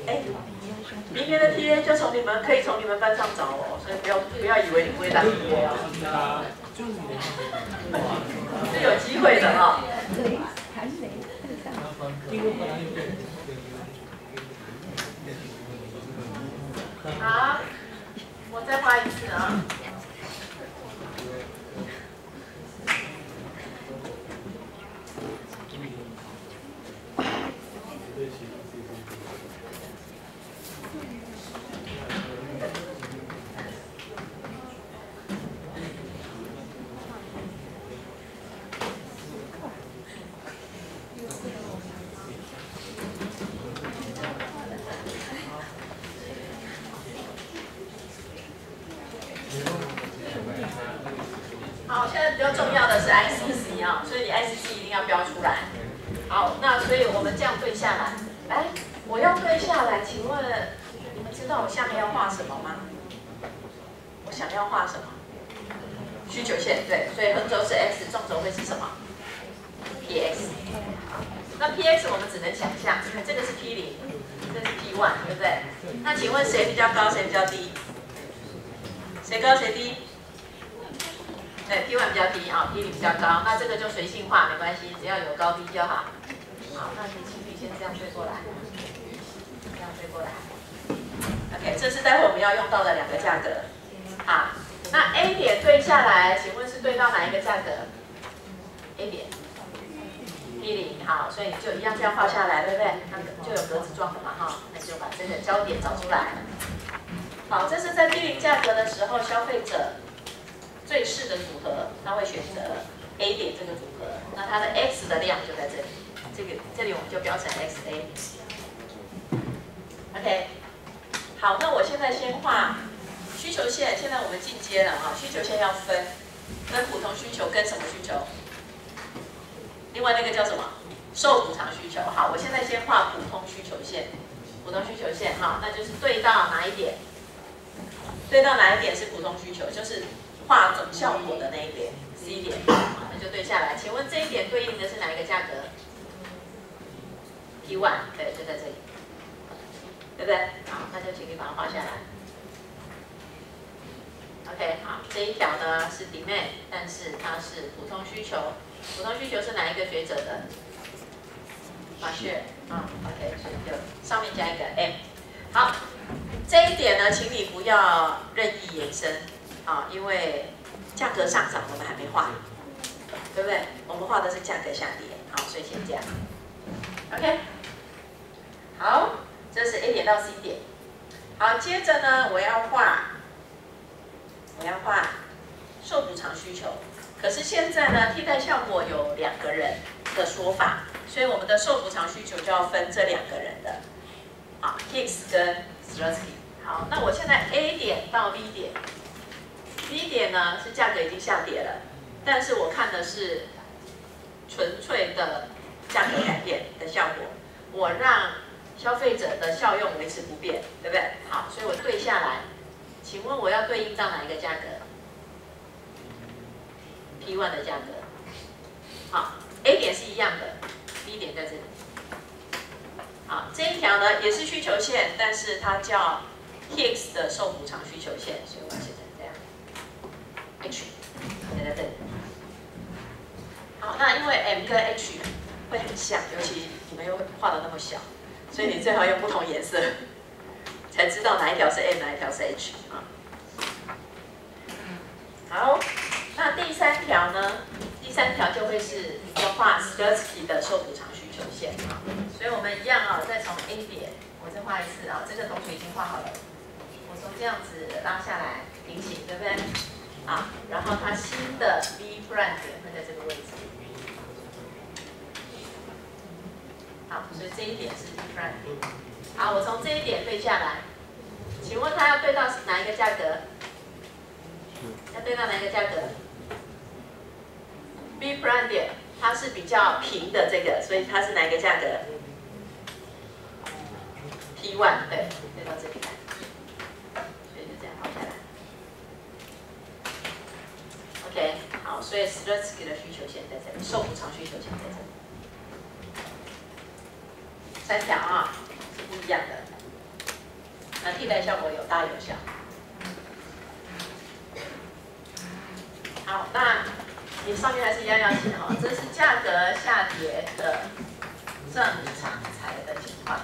哎，明年的 TA 就可以从你们班上找哦，所以不要以为你不会当 TA 哦，是有机会的哈、好，我再画一次啊。好，现在比较重要的是 ICC 啊，所以你 ICC 一定要标出来。好，那所以我们这样对下来，哎，我要对下来，请问你们知道我下面要画什么吗？我想要画什么？需求线，对，所以横轴是 x， 纵轴会是什么 ？px。那 px 我们只能想象，这个是 p0， 这是 p1， 对不对？那请问谁比较高，谁比较低？谁高谁低？对 ，P1 比较低啊，P0比较高，那这个就随性化，没关系，只要有高低就好。好，那你请你先这样对过来，这样对过来。OK， 这是待会我们要用到的两个价格。好，那 A 点对下来，请问是对到哪一个价格 ？A 点 P0， 好，所以就一样这样画下来，对不对？那就有格子状的嘛，哈，那就把这个焦点找出来。好，这是在 P0 价格的时候，消费者最适的组合，他会选择 A 点这个组合，那它的 X 的量就在这里，这里我们就标成 XA。OK， 好，那我现在先画需求线，现在我们进阶了啊，需求线要分普通需求跟什么需求？另外那个叫什么？受补偿需求。好，我现在先画普通需求线，普通需求线哈，那就是对到哪一点？对到哪一点是普通需求？就是画总效果的那一点 C 点，那就对下来。请问这一点对应的是哪一个价格 ？P1， 对，就在这里，对不对？好，那就请你把它画下来。OK， 好，这一条呢是 demand， 但是它是普通需求。普通需求是哪一个学者的？马歇尔啊 ，OK， 所以就上面加一个 M。好，这一点呢，请你不要任意延伸啊，因为价格上涨我们还没画，对不对？我们画的是价格下跌，好，所以先这样。OK， 好，这是 A 点到 C 点。好，接着呢，我要画受补偿需求。可是现在呢，替代效果有两个人的说法，所以我们的受补偿需求就要分这两个人的，啊 ，Hicks 跟 Slutsky。好，那我现在 A 点到 B 点 ，B 点呢是价格已经下跌了，但是我看的是纯粹的价格改变的效果，我让消费者的效用维持不变，对不对？好，所以我对下来，请问我要对应到哪一个价格？ P1 的价格，好 ，A 点是一样的 ，B 点在这里。好，这一条呢也是需求线，但是它叫 Hicks 的受补偿需求线，所以我要写成这样 ，H 写在这里。好，那因为 M 跟 H 会很像，尤其你们又画的那么小，所以你最好用不同颜色，才知道哪一条是 M， 哪一条是 H 啊。好。 那第三条呢？第三条就会是要画 Slutsky 的受补偿需求线啊，所以我们一样啊，再从 A 点，我再画一次啊，这个同学已经画好了，我从这样子拉下来平行，对不对？啊，然后它新的 B prime 点会在这个位置，好，所以这一点是 B prime 点。好，我从这一点对下来，请问它要对到哪一个价格？要对到哪一个价格？ B prime 点，它是比较平的这个，所以它是哪一个价格 ？P1， 对，对到这里来，所以就这样画下来。OK， 好，所以 Slutsky 的需求线在这里，受补偿需求线在这里。三条啊，是不一样的。那替代效果有大有小。好，那你上面还是一样要写哈，这是价格下跌的正常财的情况。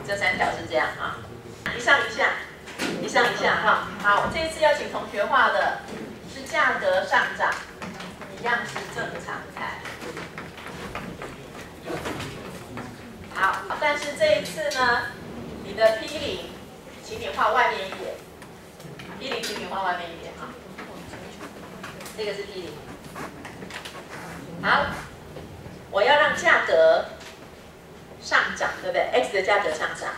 这3条是这样啊，一上一下，一上一下哈。好，这一次要请同学画的是价格上涨，一样是正常财。好，但是这一次呢，你的 P0，请你画外面一点。P0，请你画外面一点啊。这个是 P0。好，我要让价格上涨，对不对 ？X 的价格上涨。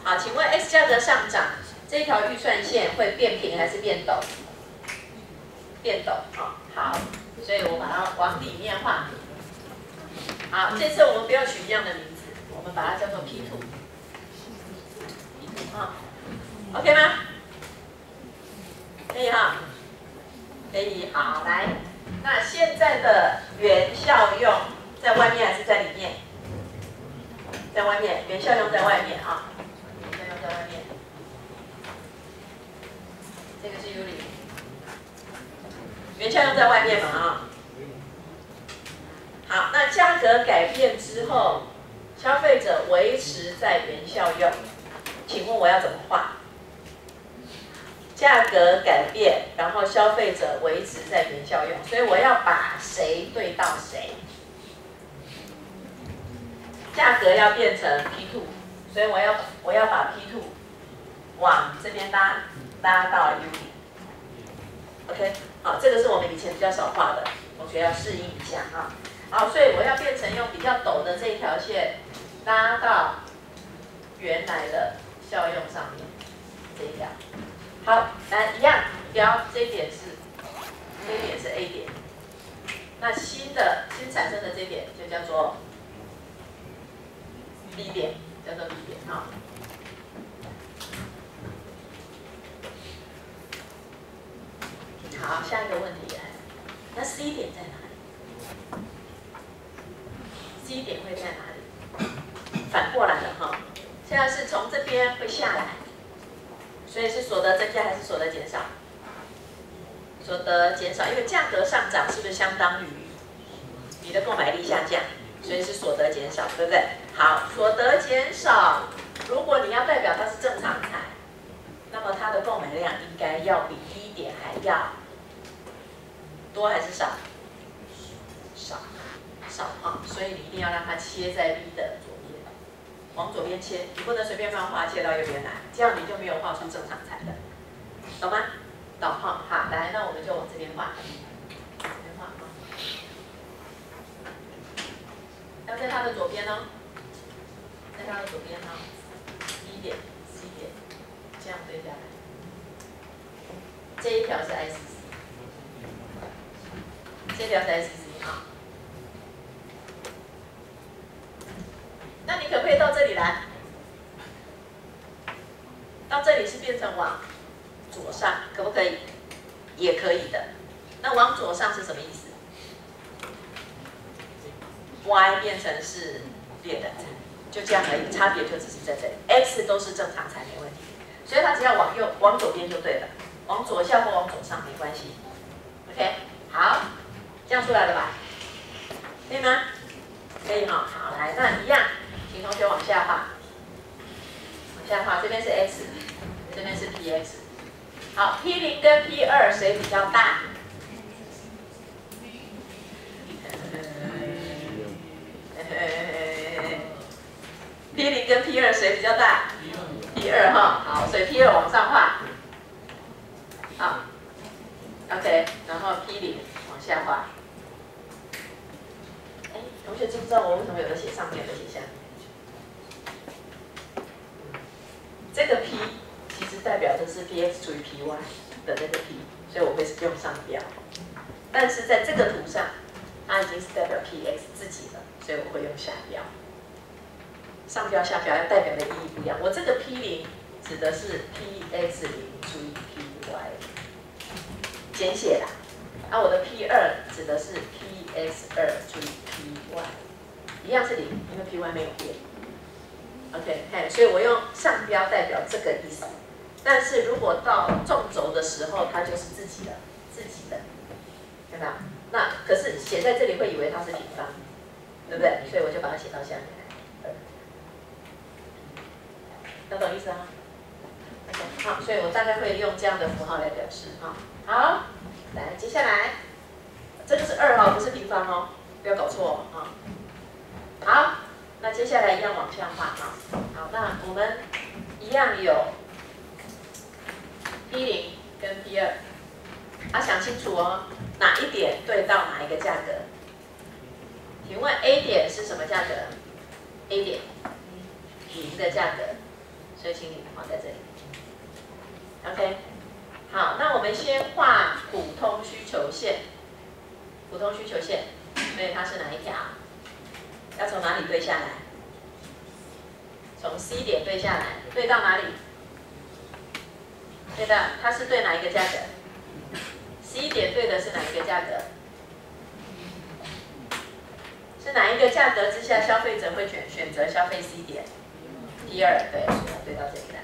好，请问 X 价格上涨，这条预算线会变平还是变陡？变陡。好，所以我把它往里面画。好，这次我们不要取一样的名字，我们把它叫做 P2。OK 吗？可以哈，可以。好，来，那现在的原效用在外面还是在里面？在外面，原效用在外面啊，原效用在外面。这个是 U0，原效用在外面嘛啊。好，那价格改变之后，消费者维持在原效用，请问我要怎么画？价格改变，然后消费者维持在原效用，所以我要把谁对到谁？价格要变成 P2， 所以我要把 P2 往这边拉到 U0。OK， 好，这个是我们以前比较少画的，同学要适应一下啊。好，所以我要变成用比较陡的这一条线拉到原来的效用上面，这一条。好，来一样标，这一点是 A 点，那新产生的这一点就叫做 B 点，叫做 B 点啊。好，下一个问题来，那 C 点在哪里 ？C 点会在哪里？反过来了哈，现在是从这边会下来。所以是所得增加还是所得减少？所得减少，因为价格上涨是不是相当于你的购买力下降？所以是所得减少，对不对？好，所得减少，如果你要代表它是正常财，那么它的购买量应该要比 B 点还要多还是少？少哈，所以你一定要让它切在 B 的左边。往左边切，你不能随便乱画，切到右边来，这样你就没有画出正常财的，懂吗？懂哈。好，来，那我们就往这边画，要在它的左边哦，在它的左边哦 ，B 点、C 点，这样对下来。这一条是 ICC， 这条是 ICC 哈。那你可不可以到这里来？到这里是变成往左上，可不可以？也可以的。那往左上是什么意思 ？Y 变成是劣等财，就这样而已，差别就只是在这里。X 都是正常财，没问题。所以它只要往左边就对了，往左下或往左上没关系。OK， 好，这样出来了吧？可以吗？可以哈。好，来，那一样。请同学往下画，往下画，这边是 X， 这边是 PX。好 ，P0 跟 P2 谁比较大？P0 跟 P2 谁比较大 ？P2 哈，好，所以 P2 往上画，好 ，OK， 然后 P0 往下画。哎，同学知不知道我为什么有的写上面，有的写下面？这个 P 其实代表的是 Px 除以 Py 的那个 P， 所以我会用上标。但是在这个图上，它已经是代表 Px 自己了，所以我会用下标。上标下标要代表的意义不一样。我这个 P0 指的是 Px0除以 Py， 简写啦。而我的 P2 指的是 Px2除以 Py， 一样是0，因为 Py 没有变。OK， 嘿，所以我用上标代表这个意思。但是如果到纵轴的时候，它就是自己的，对吧？那可是写在这里会以为它是平方，对不对？所以我就把它写到下面来。要懂意思啊 ？OK， 好，所以我大概会用这样的符号来表示哈。好，来，接下来，这个是2号，不是平方哦，不要搞错哦。好，那接下来一样往下画哈。好，那我们一样有 P0跟 P2， 想清楚哦，哪一点对到哪一个价格？请问 A 点是什么价格 ？A 点0的价格，所以请你放在这里。OK， 好，那我们先画普通需求线。普通需求线，所以它是哪一条？要从哪里对下来？从 C 点对下来，对到哪里？对的，它是对哪一个价格 ？C 点对的是哪一个价格？是哪一个价格之下，消费者会选择消费 C 点 ？P2，对，所以它对到这里来。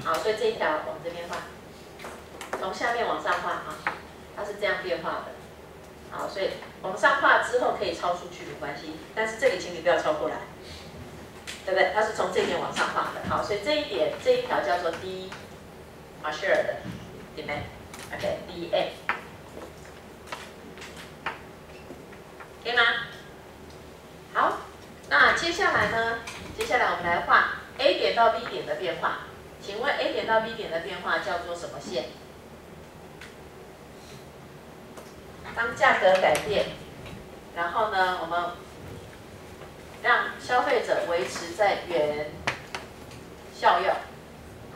好，所以这一条往这边画，从下面往上画啊，它是这样变化的。好，所以往上画之后可以超出去没关系，但是这里请你不要超过来，对不对？它是从这边往上画的。好，所以这一条叫做 D assured demand，OK，DM， 可以吗？好，那接下来呢？接下来我们来画 A 点到 B 点的变化。请问 A 点到 B 点的变化叫做什么线？当价格改变，然后呢，我们让消费者维持在原效用。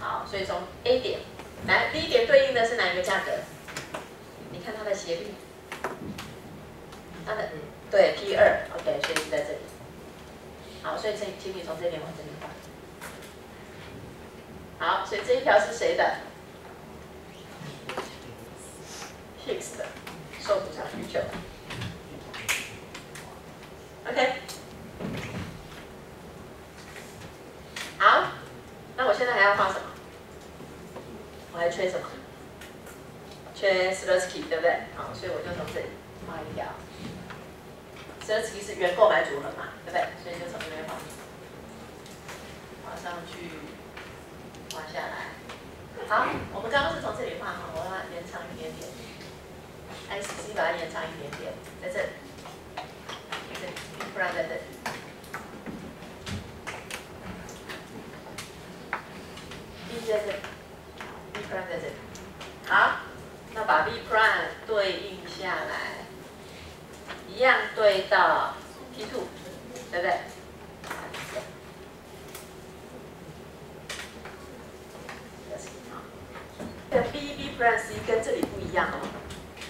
好，所以从 A 点来 B 点对应的是哪一个价格？你看它的斜率，它的对 P2，OK， 所以是在这里。好，所以请你从这边往这里画。好，所以这一条是谁的 ？Hicks 的。受补偿需求 ，OK， 好，那我现在还要画什么？我还缺什么？缺 Slutsky， 对不对？好，所以我就从这里画一条。Slutsky 是原购买组合嘛，对不对？所以就从这边画上去，画下来。好，我们刚刚是从这里画哈，我要延长一点点。ICC 把它延长一点点，在这里，这里，不然在这里。B 在这里 ，B prime 在这里。好，那把 B prime 对应下来，一样对到 T2， 对不对？这个 B prime C 跟这里不一样哦。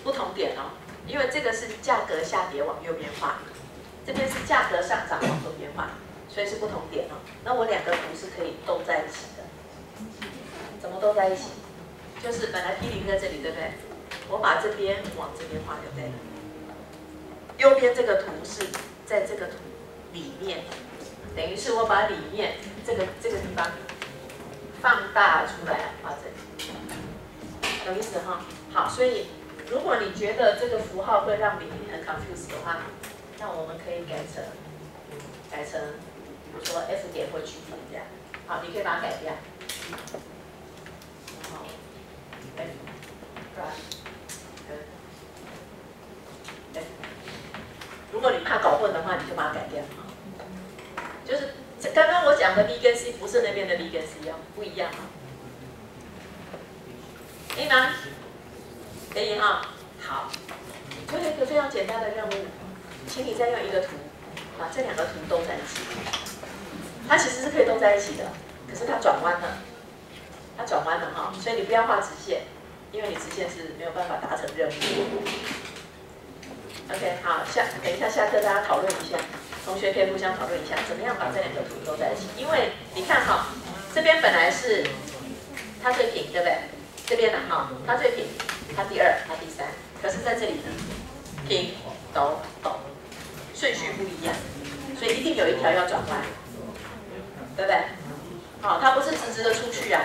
不同点哦，因为这个是价格下跌往右边画，这边是价格上涨往左边画，所以是不同点哦。那我两个图是可以斗在一起的，怎么斗在一起？就是本来 P0在这里，对不对？我把这边往这边画就对了。右边这个图是在这个图里面，等于是我把里面这个地方放大出来画这里，有意思哈？好，所以。如果你觉得这个符号会让你很 confused 的话，那我们可以改成，比如说 F 点或 G 点这样。好，你可以把它改掉。然后 F prime 跟 F。如果你怕搞混的话，你就把它改掉。就是刚刚我讲的 B 跟 C 不是那边的 B 跟 C 哦，不一样啊。可以吗？可以哈，好，最后一个非常简单的任务，请你再用一个图，把这两个图兜在一起。它其实是可以兜在一起的，可是它转弯了，哈，所以你不要画直线，因为你直线是没有办法达成任务。OK， 好，等一下下课大家讨论一下，同学可以互相讨论一下，怎么样把这两个图兜在一起？因为你看哈，这边本来是它最平，对不对？这边的哈，它最平。它第2，它第3，可是在这里呢，平、抖，顺序不一样，所以一定有一条要转弯。对不对？好，它不是直直的出去啊。